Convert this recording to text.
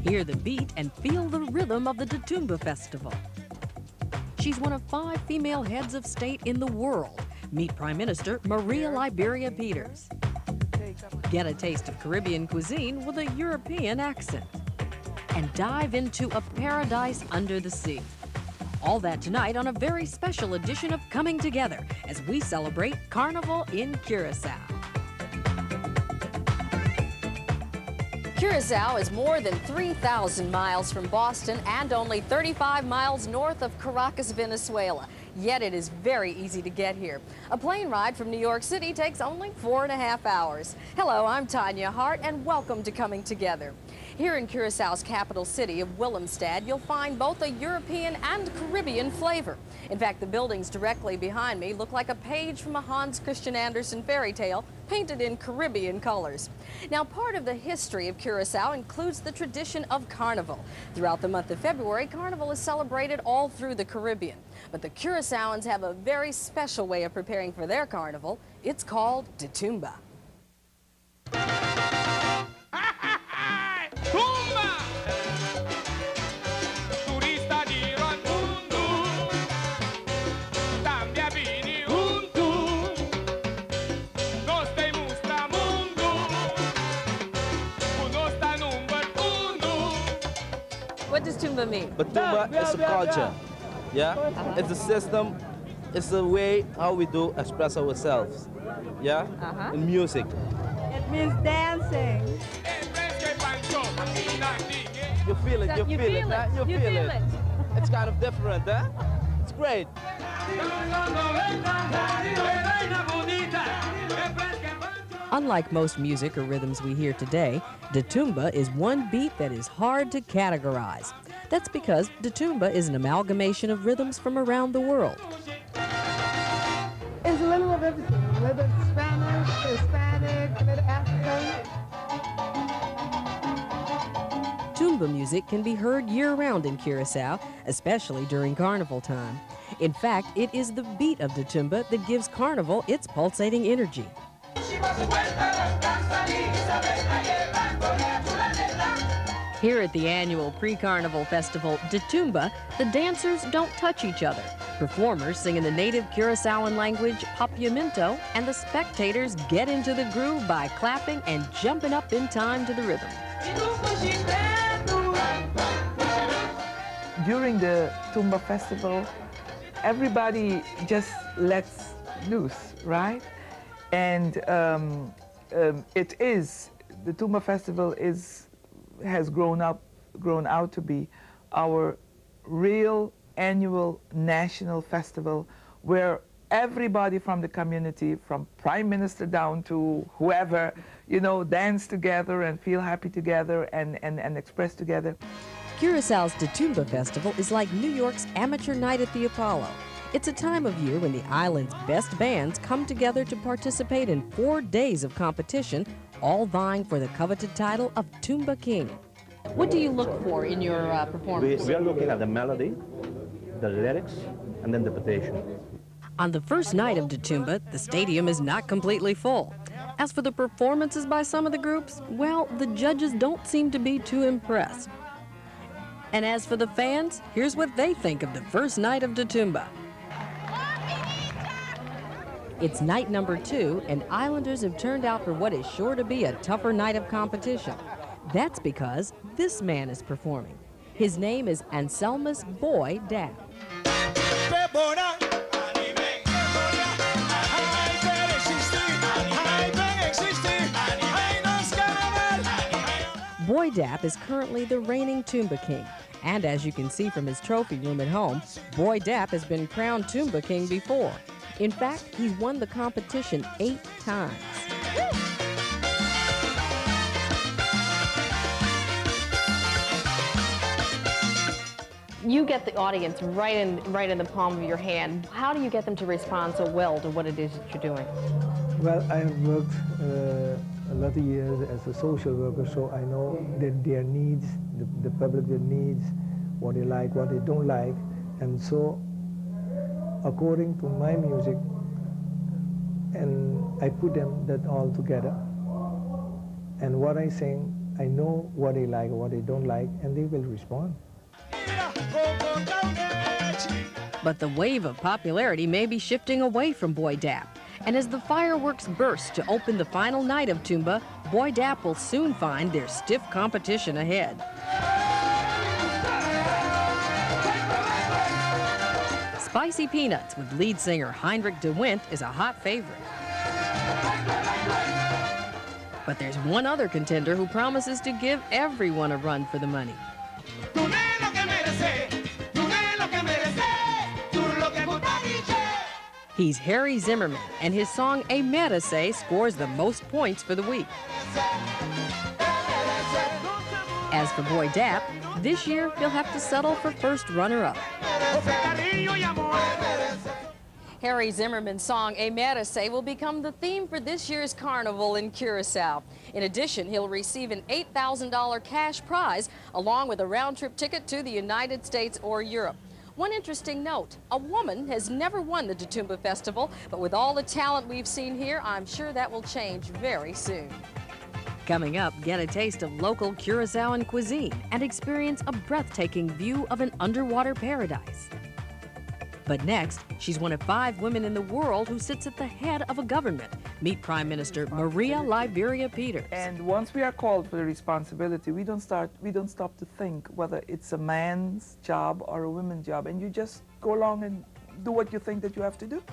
Hear the beat and feel the rhythm of the Datumba Festival. She's one of 5 female heads of state in the world. Meet Prime Minister Maria Liberia Peters. Get a taste of Caribbean cuisine with a European accent. And dive into a paradise under the sea. All that tonight on a very special edition of Coming Together as we celebrate Carnival in Curacao. Curacao is more than 3,000 miles from Boston and only 35 miles north of Caracas, Venezuela. Yet it is very easy to get here. A plane ride from New York City takes only 4.5 hours. Hello, I'm Tanya Hart and welcome to Coming Together. Here in Curaçao's capital city of Willemstad, you'll find both a European and Caribbean flavor. In fact, the buildings directly behind me look like a page from a Hans Christian Andersen fairy tale painted in Caribbean colors. Now, part of the history of Curaçao includes the tradition of Carnival. Throughout the month of February, Carnival is celebrated all through the Caribbean. But the Curaçaoans have a very special way of preparing for their Carnival. It's called Datumba. What does Tumba mean? But Tumba is a culture, yeah? It's a system, it's a way how we do express ourselves, yeah? In music. It means dancing. You feel it, you feel it, you feel it. It's kind of different, eh? It's great. Unlike most music or rhythms we hear today, Datumba is one beat that is hard to categorize. That's because Datumba is an amalgamation of rhythms from around the world. It's a little of everything, a little Spanish, Hispanic, a little African. Tumba music can be heard year-round in Curacao, especially during Carnival time. In fact, it is the beat of Datumba that gives Carnival its pulsating energy. Here at the annual pre-Carnival festival, Datumba, the dancers don't touch each other. Performers sing in the native Curaçaoan language, Papiamento, and the spectators get into the groove by clapping and jumping up in time to the rhythm. During the Tumba festival, everybody just lets loose, right? And the Tumba festival has grown out to be our real annual national festival where everybody from the community, from Prime Minister down to whoever, you know, dance together and feel happy together and express together. Curaçao's Datumba Festival is like New York's Amateur Night at the Apollo. It's a time of year when the island's best bands come together to participate in 4 days of competition, all vying for the coveted title of Tumba King. What do you look for in your performance? We are looking at the melody, the lyrics, and the interpretation. On the first night of Datumba, the stadium is not completely full. As for the performances by some of the groups, well, the judges don't seem to be too impressed. And as for the fans, here's what they think of the first night of Datumba. It's night number 2, and Islanders have turned out for what is sure to be a tougher night of competition. That's because this man is performing. His name is Anselmus Boy Dap. Boy Dap is currently the reigning Tumba King. And as you can see from his trophy room at home, Boy Dap has been crowned Tumba King before. In fact, he's won the competition 8 times. You get the audience right in the palm of your hand. How do you get them to respond so well to what it is that you're doing? Well, I have worked a lot of years as a social worker, so I know that their needs, the public, their needs, what they like, what they don't like, and so according to my music, and I put them that all together. And what I sing, I know what they like or what they don't like, and they will respond. But the wave of popularity may be shifting away from Boy Dap. And as the fireworks burst to open the final night of Tumba, Boy Dap will soon find their stiff competition ahead. Spicy Peanuts with lead singer Heinrich de Wint is a hot favorite. But there's one other contender who promises to give everyone a run for the money. He's Harry Zimmerman, and his song A Medicine scores the most points for the week. As for Boy Dap, this year he'll have to settle for first runner-up. Harry Zimmerman's song A Medicine will become the theme for this year's Carnival in Curacao. In addition, he'll receive an $8,000 cash prize along with a round-trip ticket to the United States or Europe. One interesting note, a woman has never won the Tumba Festival, but with all the talent we've seen here, I'm sure that will change very soon. Coming up, get a taste of local Curaçaoan cuisine and experience a breathtaking view of an underwater paradise. But next, she's one of 5 women in the world who sits at the head of a government. Meet Prime Minister Maria Liberia Peters. And once we are called for the responsibility, we don't stop to think whether it's a man's job or a woman's job, and you just go along and do what you think that you have to do.